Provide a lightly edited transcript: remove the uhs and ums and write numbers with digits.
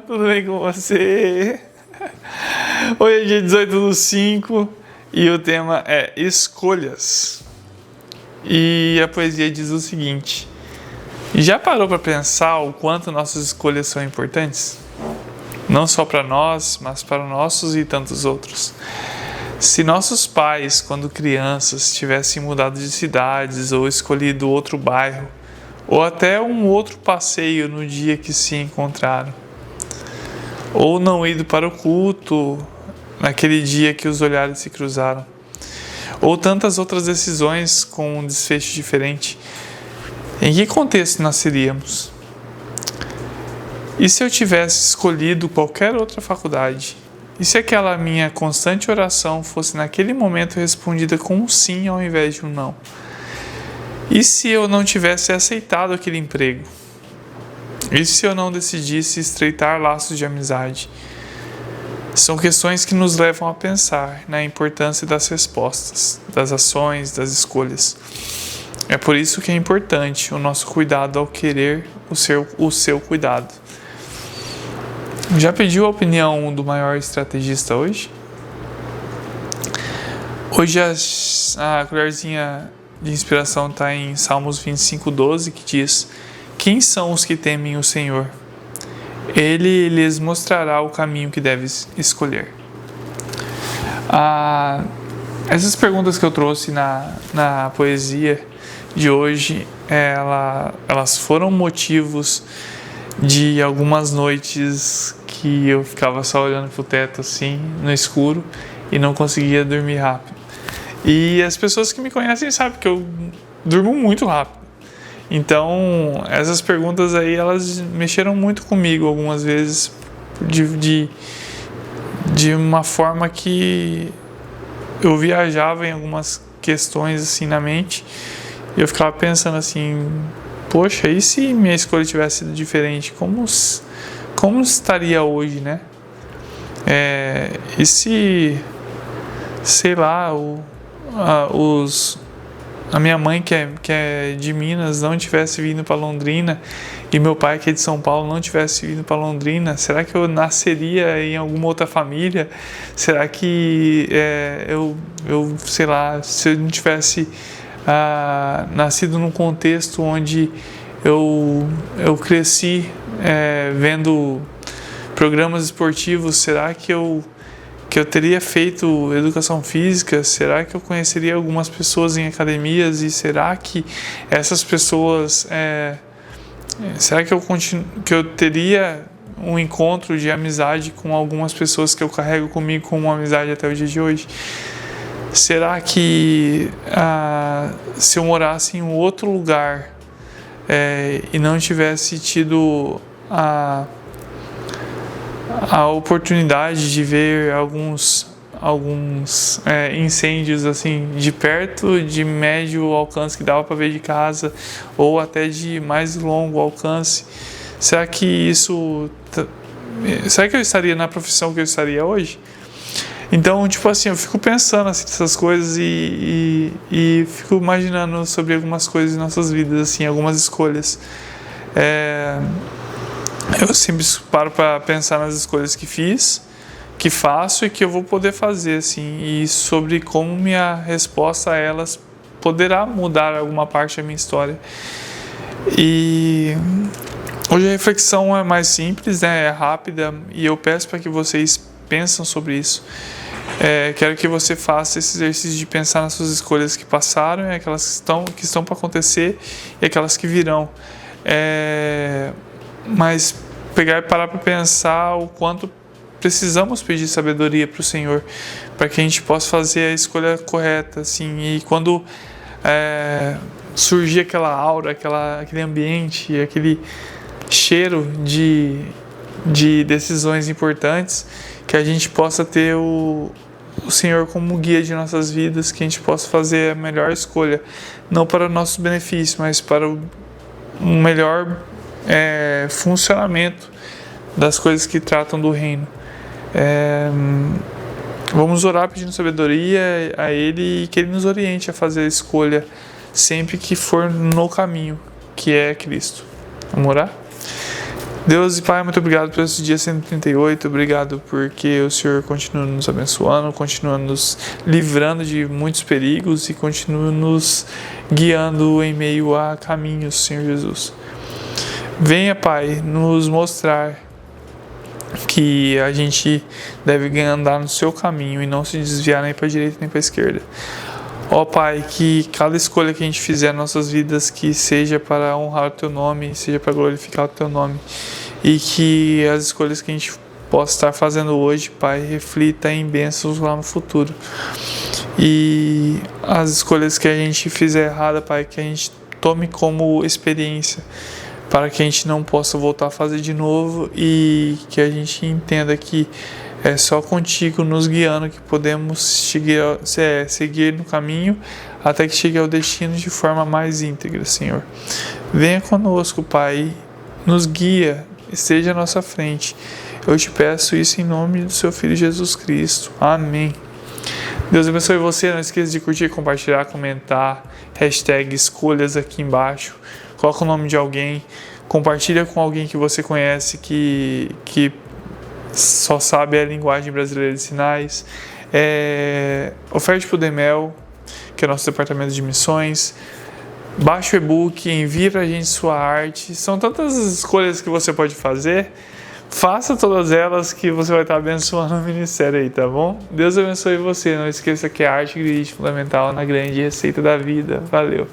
Tudo bem com você? Hoje é dia 18/5 e o tema é escolhas. E a poesia diz o seguinte: já parou para pensar o quanto nossas escolhas são importantes? Não só para nós, mas para nossos e tantos outros. Se nossos pais, quando crianças, tivessem mudado de cidades ou escolhido outro bairro, ou até um outro passeio no dia que se encontraram, ou não ido para o culto naquele dia que os olhares se cruzaram, ou tantas outras decisões com um desfecho diferente, em que contexto nasceríamos? E se eu tivesse escolhido qualquer outra faculdade? E se aquela minha constante oração fosse naquele momento respondida com um sim ao invés de um não? E se eu não tivesse aceitado aquele emprego? E se eu não decidisse estreitar laços de amizade? São questões que nos levam a pensar na importância das respostas, das ações, das escolhas. É por isso que é importante o nosso cuidado ao querer o seu cuidado. Já pediu a opinião do maior estrategista hoje? Hoje a colherzinha de inspiração está em Salmos 25:12, que diz: quem são os que temem o Senhor? Ele lhes mostrará o caminho que deves escolher. Essas perguntas que eu trouxe na poesia de hoje, elas foram motivos de algumas noites que eu ficava só olhando pro teto assim, no escuro, e não conseguia dormir rápido. E as pessoas que me conhecem sabem que eu durmo muito rápido. Então, essas perguntas aí, elas mexeram muito comigo algumas vezes, de uma forma que eu viajava em algumas questões assim na mente, e eu ficava pensando assim: poxa, e se minha escolha tivesse sido diferente? Como estaria hoje, né? E se, sei lá, a minha mãe, que é de Minas, não tivesse vindo para Londrina, e meu pai, que é de São Paulo, não tivesse vindo para Londrina? Será que eu nasceria em alguma outra família? Será que sei lá, se eu não tivesse nascido num contexto onde eu cresci vendo programas esportivos, será que eu teria feito educação física? Será que eu conheceria algumas pessoas em academias? E será que essas pessoas será que eu teria um encontro de amizade com algumas pessoas que eu carrego comigo como uma amizade até o dia de hoje? Será que se eu morasse em um outro lugar e não tivesse tido a oportunidade de ver alguns incêndios assim de perto, de médio alcance que dava para ver de casa, ou até de mais longo alcance, será que eu estaria na profissão que eu estaria hoje? Então, tipo assim, eu fico pensando assim, essas coisas e fico imaginando sobre algumas coisas em nossas vidas, assim, algumas escolhas. Eu sempre paro para pensar nas escolhas que fiz, que faço e que eu vou poder fazer, assim, e sobre como minha resposta a elas poderá mudar alguma parte da minha história. E hoje a reflexão é mais simples, né? É rápida, e eu peço para que vocês pensem sobre isso. Quero que você faça esse exercício de pensar nas suas escolhas que passaram, e aquelas que estão para acontecer e aquelas que virão. Mas pegar e parar para pensar o quanto precisamos pedir sabedoria para o Senhor, para que a gente possa fazer a escolha correta, assim. E quando surgir aquela aura, aquele ambiente, aquele cheiro de decisões importantes, que a gente possa ter o Senhor como guia de nossas vidas, que a gente possa fazer a melhor escolha, não para o nosso benefício, mas para o melhor funcionamento das coisas que tratam do reino. Vamos orar pedindo sabedoria a Ele, e que Ele nos oriente a fazer a escolha sempre que for no caminho, que é Cristo. Vamos orar? Deus e Pai, muito obrigado por esse dia 138, obrigado porque o Senhor continua nos abençoando, continua nos livrando de muitos perigos e continua nos guiando em meio a caminhos, Senhor Jesus. Venha, Pai, nos mostrar que a gente deve andar no seu caminho e não se desviar nem para a direita nem para a esquerda. Ó Pai, que cada escolha que a gente fizer nas nossas vidas, que seja para honrar o Teu nome, seja para glorificar o Teu nome, e que as escolhas que a gente possa estar fazendo hoje, Pai, reflita em bênçãos lá no futuro. E as escolhas que a gente fizer errada, Pai, que a gente tome como experiência, para que a gente não possa voltar a fazer de novo e que a gente entenda que é só contigo nos guiando que podemos seguir no caminho até que chegue ao destino de forma mais íntegra, Senhor. Venha conosco, Pai, nos guia, esteja à nossa frente. Eu te peço isso em nome do seu Filho Jesus Cristo. Amém. Deus abençoe você. Não esqueça de curtir, compartilhar, comentar. #escolhas aqui embaixo. Coloca o nome de alguém. Compartilha com alguém que você conhece que só sabe a linguagem brasileira de sinais. Oferte para o Demel, que é o nosso departamento de missões. Baixe o e-book, envie para a gente sua arte. São tantas escolhas que você pode fazer. Faça todas elas que você vai estar abençoando o ministério aí, tá bom? Deus abençoe você. Não esqueça que a arte é fundamental na grande receita da vida. Valeu!